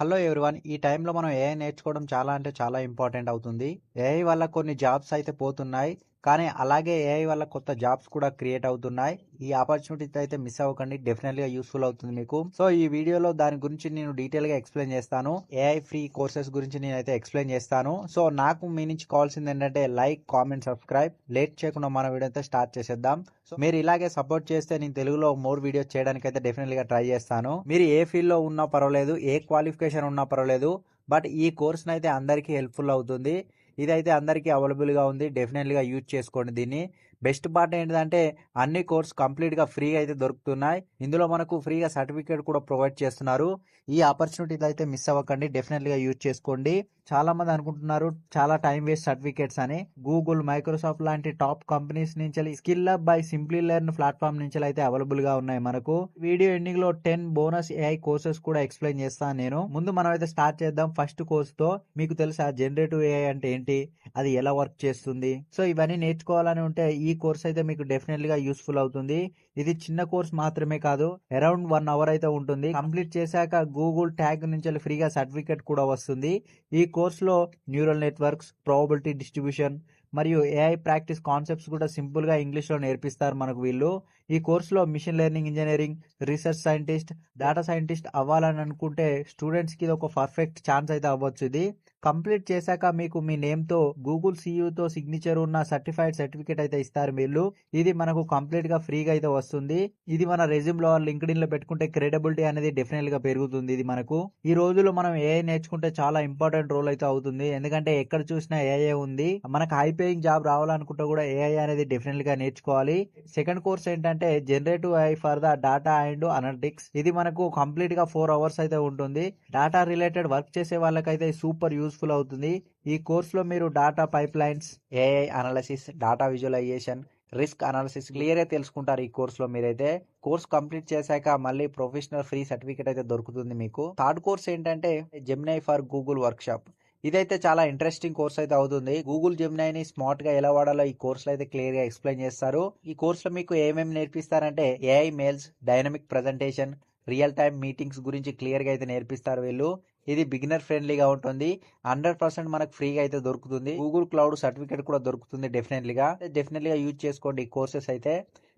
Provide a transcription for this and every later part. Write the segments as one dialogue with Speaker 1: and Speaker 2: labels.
Speaker 1: Hello everyone. ఈ టైంలో మనం ఏఐ నేర్చుకోవడం చాలా అంటే చాలా ఇంపార్టెంట్ అవుతుంది. ఏఐ వల్ల కొన్ని జాబ్స్ అయితే పోతున్నాయి. కానీ అలాగే ఏఐ వల్ల కొత్త జాబ్స్ కూడా క్రియేట్ అవుతున్నాయి. ఈ ఆపర్చునిటీస్ అయితే మిస్ అవ్వకండి. డెఫినెట్‌గా యూస్‌ఫుల్ అవుతుంది మీకు. సో ఈ వీడియోలో దాని గురించి నేను డీటెయిల్‌గా ఎక్స్‌ప్లెయిన్ చేస్తాను. ఏఐ ఫ్రీ కోర్సెస్ గురించి నేనైతే ఎక్స్‌ప్లెయిన్ చేస్తాను. సో నాకు మీ నుంచి కావాల్సింది ఏంటంటే లైక్, కామెంట్, సబ్స్క్రైబ్. లేట్ చేయకుండా మన వీడియో అయితే స్టార్ట్ చేసేద్దాం. సో మీరు ఇలాగే సపోర్ట్ చేస్తే నేను తెలుగులో మోర్ వీడియోస్ చేయడానికి అయితే డెఫినెట్‌గా ట్రై చేస్తాను. మీరు ఏ ఫీల్డ్‌లో ఉన్నా పర్వాలేదు, ఏ క్వాలిఫికేషన్ ఉన్నా పర్వాలేదు. బట్ ఈ కోర్స్‌నైతే అందరికీ హెల్ప్‌ఫుల్ అవుతుంది. ఇదైతే అందరికీ అవైలబుల్‌గా ఉంది. డెఫినెట్‌గా యూజ్ చేసుకోండి దీన్ని. బెస్ట్ పార్ట్ ఏంటిదంటే అన్ని కోర్స్ కంప్లీట్‌గా ఫ్రీగా అయితే దొరుకుతున్నాయి. ఇందులో మనకు ఫ్రీగా సర్టిఫికేట్ కూడా ప్రొవైడ్ చేస్తున్నారు. ఈ ఆపర్చునిటీస్ అయితే మిస్ అవ్వకండి. డెఫినెట్‌గా యూజ్ చేసుకోండి. చాలా మంది అనుకుంటున్నారు చాలా టైం వేస్ట్ సర్టిఫికేట్స్ అని. గూగుల్, మైక్రోసాఫ్ట్ లాంటి టాప్ కంపెనీస్ నుంచి skill up by simply learn platform నుంచి అయితే అవైలబుల్‌గా ఉన్నాయి మనకు. వీడియో ఎండింగ్‌లో 10 బోనస్ ఏఐ కోర్సెస్ కూడా ఎక్స్‌ప్లెయిన్ చేస్తాను నేను. ముందు మనం అయితే స్టార్ట్ చేద్దాం ఫస్ట్ కోర్స్‌తో. మీకు తెలుసా జనరేటివ్ ఏఐ అంటే ఏంటి? అది ఎలా వర్క్ చేస్తుంది? సో ఇవన్నీ నేర్చుకోవాలని ఉంటే ఈ కోర్స్ అయితే మీకు డెఫినెట్‌గా యూస్‌ఫుల్ అవుతుంది. ఇది చిన్న కోర్స్ మాత్రమే కాదు. అరౌండ్ 1 అవర్ అయితే ఉంటుంది. కంప్లీట్ చేశాక గూగుల్ ట్యాగ్ నుంచి ఫ్రీగా సర్టిఫికేట్ కూడా వస్తుంది. ఈ కోర్సులో న్యూరల్ నెట్వర్క్స్, ప్రాబబిలిటీ డిస్ట్రిబ్యూషన్ మరియు ఏఐ ప్రాక్టీస్ కాన్సెప్ట్స్ కూడా సింపుల్‌గా ఇంగ్లీష్‌లో నేర్పిస్తారు మనకు వీళ్ళు. ఈ కోర్సులో machine learning engineering, research scientist, data scientist అవ్వాలని అనుకుంటే స్టూడెంట్స్‌కి ఇది ఒక పర్ఫెక్ట్ ఛాన్స్ అయితే అవ్వచ్చు ఇది. కంప్లీట్ చేశాక మీకు మీ నేమ్‌తో గూగుల్ సీఈఓతో సిగ్నేచర్ ఉన్న సర్టిఫైడ్ సర్టిఫికేట్ అయితే ఇస్తారు వీళ్ళు. ఇది మనకు కంప్లీట్‌గా ఫ్రీగా అయితే వస్తుంది. ఇది మన రెజ్యూమ్‌లో, లింక్డ్ఇన్‌లో పెట్టుకుంటే క్రెడిబిలిటీ అనేది డెఫినెట్‌గా పెరుగుతుంది ఇది మనకు. ఈ రోజుల్లో మనం ఏఐ నేర్చుకుంటే చాలా ఇంపార్టెంట్ రోల్ అయితే అవుతుంది. ఎందుకంటే ఎక్కడ చూసినా ఏఐ ఉంది. మనకు హై పేయింగ్ జాబ్ రావాలనుకుంటే కూడా ఏఐ అనేది డెఫినెట్‌గా నేర్చుకోవాలి. సెకండ్ కోర్స్ ఏంటంటే generative AI for the data and analytics. ఇది మనకు కంప్లీట్‌గా 4 అవర్స్ అయితే ఉంటుంది. డాటా రిలేటెడ్ వర్క్ చేసే వాళ్ళకైతే సూపర్ యూస్‌ఫుల్ అవుతుంది. ఈ కోర్సులో మీరు data pipelines, AI analysis, data visualisation, risk analysis క్లియర్‌గా తెలుసుకుంటారు ఈ కోర్సులో మీరైతే. కోర్స్ కంప్లీట్ చేశాక మళ్ళీ ప్రొఫెషనల్ ఫ్రీ సర్టిఫికేట్ అయితే దొరుకుతుంది మీకు. థర్డ్ కోర్స్ ఏంటంటే జెమినై ఫర్ గూగుల్ వర్క్షాప్. ఇదైతే చాలా ఇంట్రెస్టింగ్ కోర్స్ అయితే అవుతుంది. గూగుల్ జెమినైని స్మార్ట్ గా ఎలా వాడాలో ఈ కోర్సులో అయితే క్లియర్ గా ఎక్స్ప్లెయిన్ చేస్తారు. ఈ కోర్సులో మీకు ఏమేమి నేర్పిస్తారంటే AI mails, dynamic presentation, real time meetings గురించి క్లియర్ గా అయితే నేర్పిస్తారు వీళ్ళు. ఇది బిగినర్ ఫ్రెండ్లీగా ఉంటుంది. 100% మనకు ఫ్రీగా అయితే దొరుకుతుంది. గూగుల్ క్లౌడ్ సర్టిఫికేట్ కూడా దొరుకుతుంది డెఫినెట్లీగా యూజ్ చేసుకోండి ఈ కోర్సెస్ అయితే.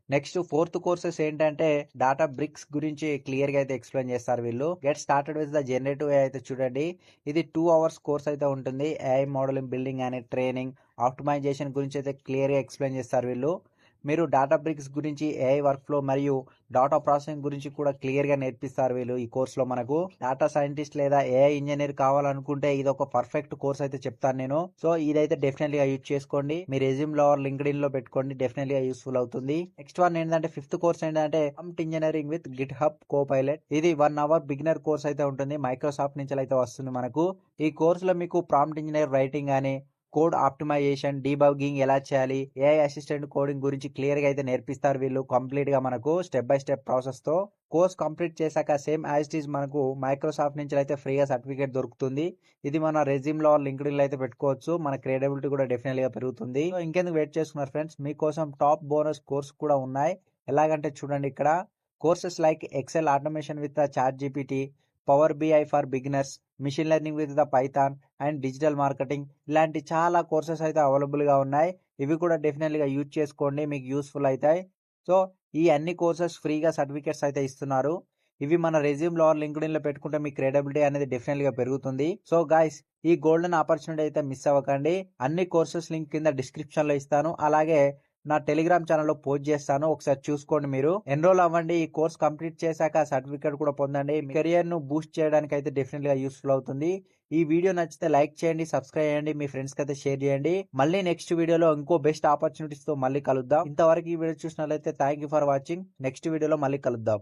Speaker 1: నెక్స్ట్ ఫోర్త్ కోర్సెస్ ఏంటంటే డాటా బ్రిక్స్ గురించి క్లియర్ గా అయితే ఎక్స్ప్లెయిన్ చేస్తారు వీళ్ళు. Get started with the generative AI అయితే చూడండి. ఇది 2 అవర్స్ కోర్స్ అయితే ఉంటుంది. ఏఐ మోడలింగ్, బిల్డింగ్ అనే ట్రైనింగ్, ఆప్టిమైజేషన్ గురించి అయితే క్లియర్ గా ఎక్స్ప్లెయిన్ చేస్తారు వీళ్ళు. మీరు డాటా బ్రిక్స్ గురించి, ఏఐ వర్క్ ఫ్లో మరియు డాటా ప్రాసెసింగ్ గురించి కూడా క్లియర్ గా నేర్పిస్తారు వీళ్ళు ఈ కోర్సులో మనకు. డాటా సైంటిస్ట్ లేదా ఏఐ ఇంజనీర్ కావాలనుకుంటే ఇది ఒక పర్ఫెక్ట్ కోర్స్ అయితే చెప్తాను నేను. సో ఇదైతే డెఫినెట్లీగా యూజ్ చేసుకోండి. మీ రెజ్యూమ్ లో లింక్డ్ఇన్ లో పెట్టుకోండి. డెఫినెట్లీగా యూస్ఫుల్ అవుతుంది. నెక్స్ట్ వన్ ఏంటంటే ఫిఫ్త్ కోర్స్ ఏంటంటే prompt engineering with Git hub Copilot. ఇది 1 అవర్ బిగినర్ కోర్స్ అయితే ఉంటుంది. మైక్రోసాఫ్ట్ నుంచి అయితే వస్తుంది మనకు. ఈ కోర్సులో మీకు ప్రాంప్ట్ ఇంజనీర్ రైటింగ్ అని, కోడ్ ఆప్టిమైజేషన్, డీబగ్గింగ్ ఎలా చేయాలి, ఏఐ అసిస్టెంట్ కోడింగ్ గురించి క్లియర్ గా అయితే నేర్పిస్తారు వీళ్ళు కంప్లీట్ గా మనకు స్టెప్ బై స్టెప్ ప్రాసెస్ తో. కోర్స్ కంప్లీట్ చేశాక సేమ్ యాజ్ ఇట్ ఈస్ మనకు మైక్రోసాఫ్ట్ నుంచి అయితే ఫ్రీగా సర్టిఫికేట్ దొరుకుతుంది. ఇది మన రెజ్యూమ్ లో, లింక్డ్ఇన్ లో అయితే పెట్టుకోవచ్చు. మన క్రెడిబిలిటీ కూడా డెఫినెట్ గా పెరుగుతుంది. సో ఇంకెందుకు వెయిట్ చేస్తున్నారు ఫ్రెండ్స్, మీకోసం టాప్ బోనస్ కోర్స్ కూడా ఉన్నాయి. ఎలాగంటే చూడండి ఇక్కడ courses like Excel automation with ChatGPT, Power BI for beginners, machine learning with the Python and digital marketing, ఇలాంటి చాలా కోర్సెస్ అయితే అవైలబుల్గా ఉన్నాయి. ఇవి కూడా డెఫినెట్లీగా యూజ్ చేసుకోండి, మీకు యూస్ఫుల్ అవుతాయి. సో ఈ అన్ని కోర్సెస్ ఫ్రీగా సర్టిఫికేట్స్ అయితే ఇస్తున్నారు. ఇవి మన రెజ్యూమ్లో, లింక్డ్ఇన్ లో పెట్టుకుంటే మీ క్రెడిబిలిటీ అనేది డెఫినెట్లీగా పెరుగుతుంది. సో గైస్, ఈ గోల్డెన్ ఆపర్చునిటీ అయితే మిస్ అవ్వకండి. అన్ని కోర్సెస్ లింక్ కింద డిస్క్రిప్షన్ లో ఇస్తాను. అలాగే నా టెలిగ్రామ్ ఛానల్లో పోస్ట్ చేస్తాను, ఒకసారి చూసుకోండి. మీరు ఎన్రోల్ అవ్వండి. ఈ కోర్స్ కంప్లీట్ చేశాక సర్టిఫికేట్ కూడా పొందండి. మీ కెరియర్ ను బూస్ట్ చేయడానికి అయితే డెఫినెట్గా యూస్ఫుల్ అవుతుంది. ఈ వీడియో నచ్చితే లైక్ చేయండి, సబ్స్క్రైబ్ చేయండి, మీ ఫ్రెండ్స్ కి అయితే షేర్ చేయండి. మళ్ళీ నెక్స్ట్ వీడియోలో ఇంకో బెస్ట్ ఆపర్చునిటీస్ తో మళ్ళీ కలుద్దాం. ఇంతవరకు ఈ వీడియో చూసినట్లయితే thank you for watching. Next వీడియోలో మళ్ళీ కలుద్దాం.